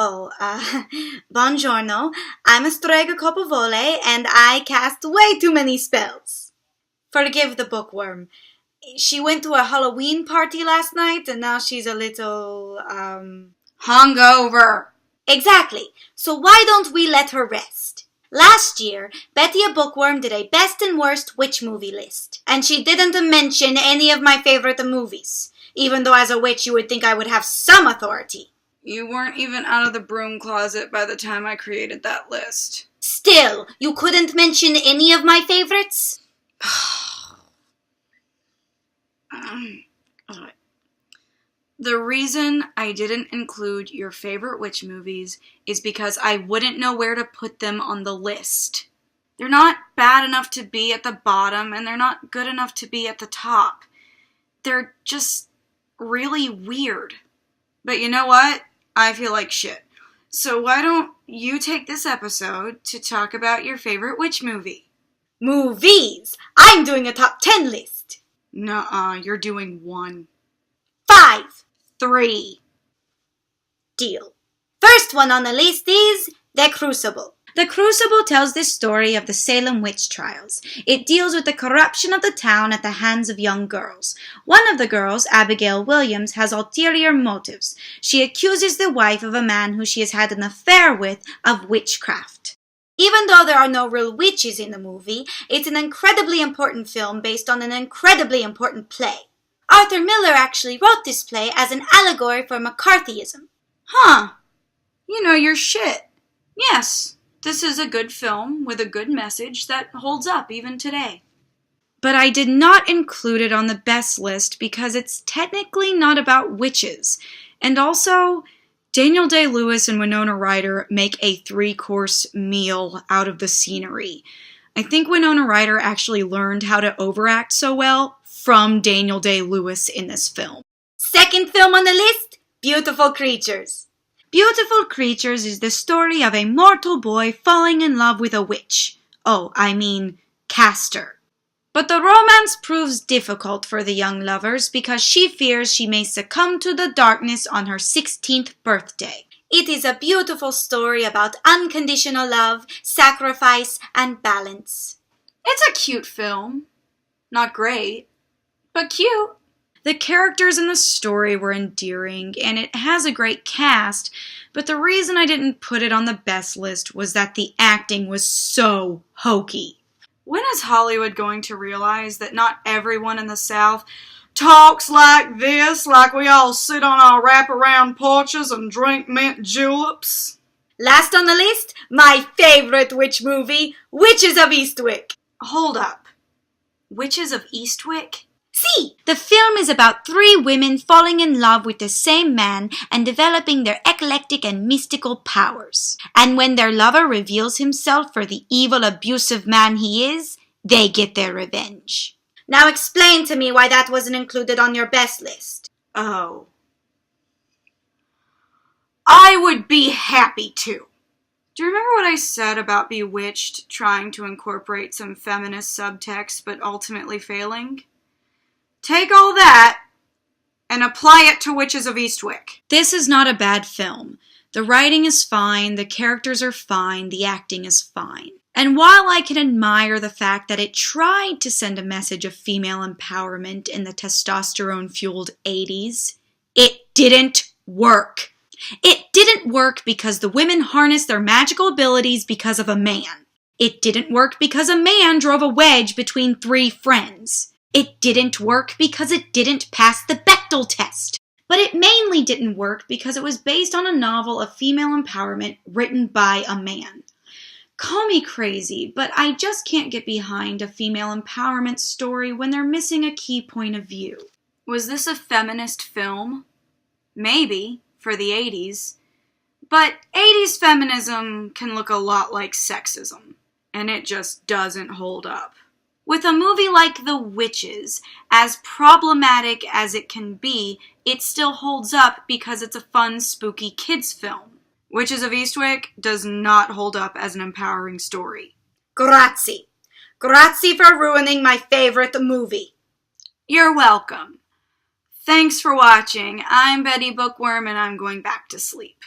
Oh, buongiorno. I'm a strega capovole, and I cast way too many spells. Forgive the bookworm. She went to a Halloween party last night, and now she's a little, hungover. Exactly. So why don't we let her rest? Last year, Betty a Bookworm did a best and worst witch movie list, and she didn't mention any of my favorite movies, even though as a witch you would think I would have some authority. You weren't even out of the broom closet by the time I created that list. Still, you couldn't mention any of my favorites? The reason I didn't include your favorite witch movies is because I wouldn't know where to put them on the list. They're not bad enough to be at the bottom, and they're not good enough to be at the top. They're just really weird. But you know what? I feel like shit. So why don't you take this episode to talk about your favorite witch movie? Movies! I'm doing a top 10 list. Nuh-uh, you're doing 1. 5. 3. Deal. First one on the list is The Crucible. The Crucible tells the story of the Salem witch trials. It deals with the corruption of the town at the hands of young girls. One of the girls, Abigail Williams, has ulterior motives. She accuses the wife of a man who she has had an affair with of witchcraft. Even though there are no real witches in the movie, it's an incredibly important film based on an incredibly important play. Arthur Miller actually wrote this play as an allegory for McCarthyism. Huh. You know your shit. Yes. This is a good film with a good message that holds up even today. But I did not include it on the best list because it's technically not about witches. And also, Daniel Day-Lewis and Winona Ryder make a 3-course meal out of the scenery. I think Winona Ryder actually learned how to overact so well from Daniel Day-Lewis in this film. Second film on the list, Beautiful Creatures. Beautiful Creatures is the story of a mortal boy falling in love with a witch. Oh, I mean, Castor. But the romance proves difficult for the young lovers because she fears she may succumb to the darkness on her 16th birthday. It is a beautiful story about unconditional love, sacrifice, and balance. It's a cute film. Not great, but cute. The characters in the story were endearing, and it has a great cast, but the reason I didn't put it on the best list was that the acting was so hokey. When is Hollywood going to realize that not everyone in the South talks like this, like we all sit on our wraparound porches and drink mint juleps? Last on the list, my favorite witch movie, Witches of Eastwick. Hold up. Witches of Eastwick? See, the film is about 3 women falling in love with the same man and developing their eclectic and mystical powers. And when their lover reveals himself for the evil, abusive man he is, they get their revenge. Now explain to me why that wasn't included on your best list. Oh. I would be happy to. Do you remember what I said about Bewitched trying to incorporate some feminist subtext but ultimately failing? Take all that and apply it to Witches of Eastwick. This is not a bad film. The writing is fine, the characters are fine, the acting is fine. And while I can admire the fact that it tried to send a message of female empowerment in the testosterone-fueled 80s, it didn't work. It didn't work because the women harnessed their magical abilities because of a man. It didn't work because a man drove a wedge between 3 friends. It didn't work because it didn't pass the Bechdel test. But it mainly didn't work because it was based on a novel of female empowerment written by a man. Call me crazy, but I just can't get behind a female empowerment story when they're missing a key point of view. Was this a feminist film? Maybe, for the 80s. But 80s feminism can look a lot like sexism, and it just doesn't hold up. With a movie like The Witches, as problematic as it can be, it still holds up because it's a fun, spooky kids film. Witches of Eastwick does not hold up as an empowering story. Grazie. Grazie for ruining my favorite movie. You're welcome. Thanks for watching. I'm Betty Bookworm and I'm going back to sleep.